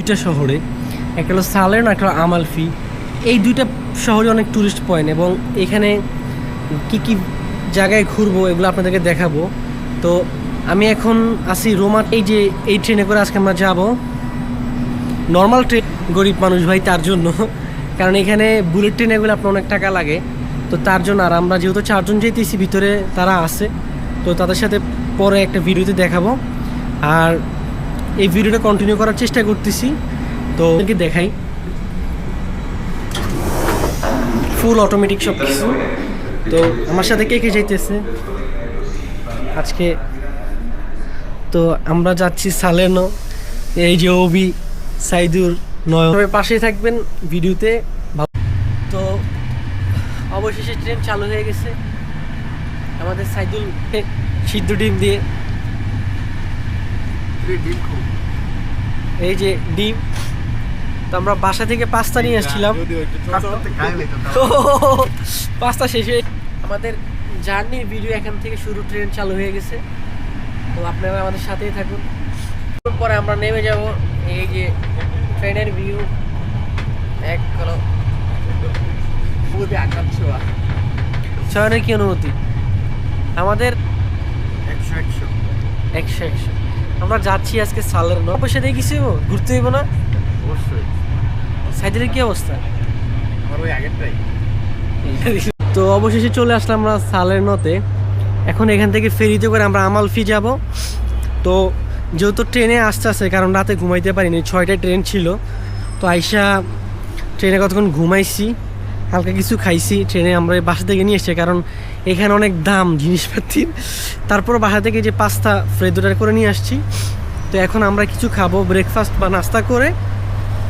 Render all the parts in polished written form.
দুইটা শহরে, একটা হলো সালেন, একটা হলো আমালফি। এই দুইটা শহরে অনেক ট্যুরিস্ট পয়েন্ট, এবং এখানে কি কি জায়গায় ঘুরবো এগুলো আপনাদেরকে দেখাবো। তো আমি এখন আছি রোমা। এই ট্রেনে করে আজকে আমরা যাব, নর্মাল ট্রেন, গরিব মানুষ ভাই তার জন্য, কারণ এখানে বুলেট ট্রেনে এগুলো আপনার অনেক টাকা লাগে। তো তার জন্য, আর আমরা যেহেতু 4 জন যেতেছি, ভিতরে তারা আছে, তো তাদের সাথে পরে একটা ভিডিওতে দেখাবো। আর এই ভিডিওটা কন্টিনিউ করার চেষ্টা করতেছি, তো দেখাই। ফুল অটোমেটিক সব কিছু। তো আমার সাথে কে কে যাইতেছে আজকে? তো আমরা যাচ্ছি সালেনো। এই যে অবি, সাইদুর, নয়ন, পাশেই থাকবেন ভিডিওতে। তো অবশেষে ট্রেন চালু হয়ে গেছে আমাদের সাইদুল সিদ্ধ ডিম দিয়ে। এই যে ডিম, তো আমরা বাসা থেকে পাস্তা নিয়ে আসছিলাম, পাস্তা শেষ হয়ে আমাদের জার্নির ভিডিও এখান থেকে শুরু। ট্রেন চালু হয়ে গেছে, তো আপনারা আমাদের সাথেই থাকুন। পরে আমরা নেমে যাব। এই যে ট্রেনের ভিউ, এক হলো শহরের কি অনুভূতি আমাদের? 100 আমরা যাচ্ছি আজকে সালের পয়সা দিয়ে কিছু ঘুরতে হইব না? অবশ্যই। সাইদের কি অবস্থা? আমার ওই আগেরটাই। তো অবশেষে চলে আসলাম আমরা সালেরনোতে। এখন এখান থেকে ফেরিতে করে আমরা আমালফি যাব। তো যেহেতু ট্রেনে আসতে আসে, কারণ রাতে ঘুমাইতে পারিনি, 6টায় ট্রেন ছিল। তো আইসা ট্রেনে কতক্ষণ ঘুমাইছি, হালকা কিছু খাইছি। ট্রেনে আমরা বাসা থেকে নিয়ে এসছি, কারণ এখানে অনেক দাম জিনিসপাতির। তারপর বাসা থেকে যে পাস্তা ফ্রেদোটার করে নিয়ে আসছি। তো এখন আমরা কিছু খাবো, ব্রেকফাস্ট বা নাস্তা করে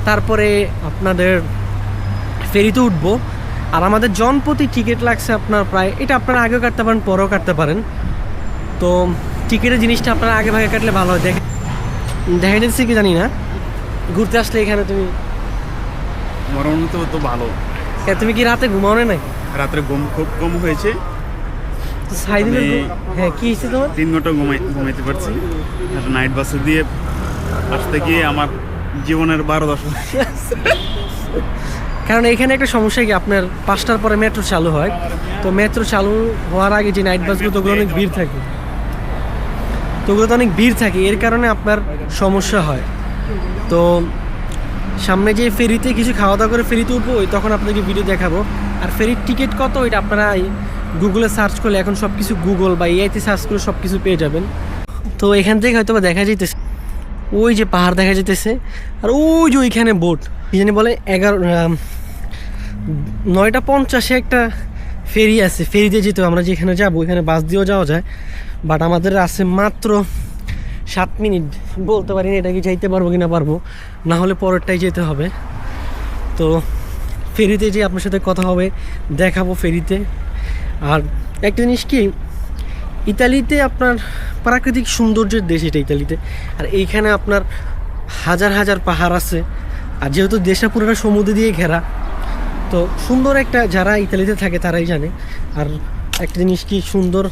তারপরে আপনাদের ফেরিতে উঠবো। আর আমাদের জনপ্রতি টিকিট লাগছে আপনার প্রায়, এটা আপনারা আগেও কাটতে পারেন, পরেও কাটতে পারেন। তো টিকিটের জিনিসটা আপনারা আগে ভাগে কাটলে ভালো হয়। দেখা যাচ্ছে কি জানি না, ঘুরতে আসলে এখানে তুমি আমার উন্নত তো ভালো। তুমি কি রাতে ঘুমাও নাই? রাত্রে ঘুম খুব কম হয়েছে। হ্যাঁ, কি হয়েছে তোমার? 3 ঘন্টা ঘুমাইতে পারছি। নাইট বাসে দিয়ে আসতে গিয়ে আমার জীবনের 12 দশক। কারণ এখানে একটা সমস্যা কি, আপনার 5টার পরে মেট্রো চালু হয়। তো মেট্রো চালু হওয়ার আগে যে নাইট বাসগুলো, ওগুলো অনেক ভিড় থাকে, তো ওগুলোতে অনেক ভিড় থাকে, এর কারণে আপনার সমস্যা হয়। তো সামনে যে ফেরিতে কিছু খাওয়া দাওয়া করে ফেরিতে উঠবো, তখন আপনাকে ভিডিও দেখাবো। আর ফেরির টিকিট কত, ওইটা আপনারা গুগলে সার্চ করলে, এখন সব কিছু গুগল বা এআইতে সার্চ করে সব কিছু পেয়ে যাবেন। তো এখান থেকে হয়তো বা দেখা যাইতেছে, ওই যে পাহাড় দেখা যেতেছে, আর ওই যে ওইখানে বোট, কি জানি বলে, 9:50 একটা ফেরি আছে। ফেরিতে যেতে আমরা যেখানে যাবো, ওইখানে বাস দিয়েও যাওয়া যায়, বাট আমাদের আছে মাত্র 7 মিনিট। বলতে পারি না এটা কি যাইতে পারবো কি না পারবো, না হলে পরেরটাই যেতে হবে। তো ফেরিতে যে আপনার সাথে কথা হবে, দেখাবো ফেরিতে। আর একটা জিনিস কি, ইতালিতে আপনার প্রাকৃতিক সৌন্দর্যের দেশ এটা ইতালিতে। আর এইখানে আপনার হাজার হাজার পাহাড় আছে, আর যেহেতু দেশটা পুরোটা সমুদ্র দিয়ে ঘেরা, তো সুন্দর একটা, যারা ইতালিতে থাকে তারাই জানে। আর একটা জিনিস কি, সুন্দর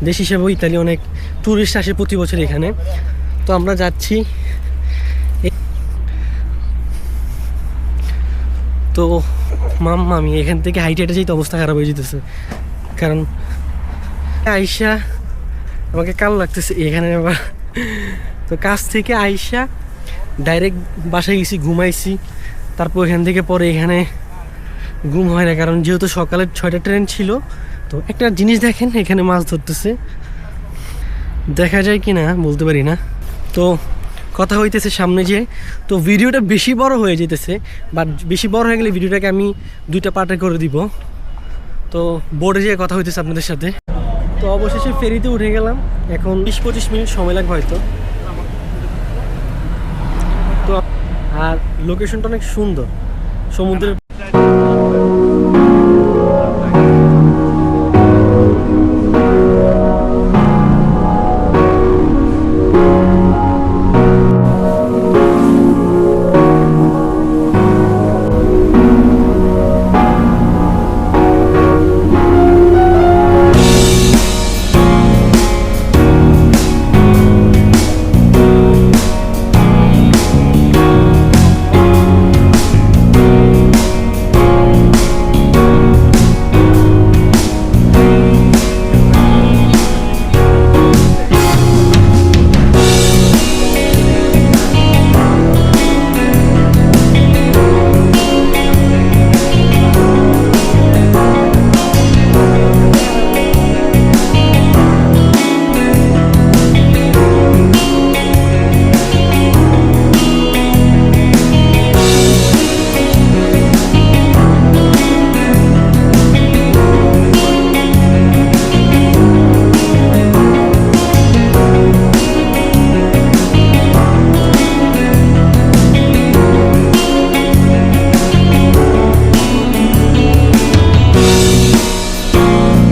দেশ হিসেবেও ইতালি অনেক ট্যুরিস্ট আসে প্রতি বছর এখানে। তো আমরা যাচ্ছি। তো আমি এখান থেকে হাইটে যেতে অবস্থা খারাপ হয়ে যেতেছে, কারণ আইসা আমাকে কালো লাগতেছে এখানে আবার। তো কাছ থেকে আইসা ডাইরেক্ট বাসায় গেছি, ঘুমাইছি। তারপর এখান থেকে পরে এখানে ঘুম হয় না, কারণ যেহেতু সকালের 6টা ট্রেন ছিল। তো একটা জিনিস দেখেন, এখানে মাছ ধরতেছে, দেখা যায় কি না বলতে পারি না। তো কথা হইতেছে সামনে যে, তো ভিডিওটা বেশি বড় হয়ে যেতেছে, বাট বেশি বড় হয়ে গেলে ভিডিওটাকে আমি 2টা পার্টে করে দিব। তো বোর্ডে যেয়ে কথা হইতেছে আপনাদের সাথে। তো অবশেষে ফেরিতে উঠে গেলাম, এখন 20-25 মিনিট সময় লাগবে হয়তো। তো আর লোকেশনটা অনেক সুন্দর, সমুদ্রের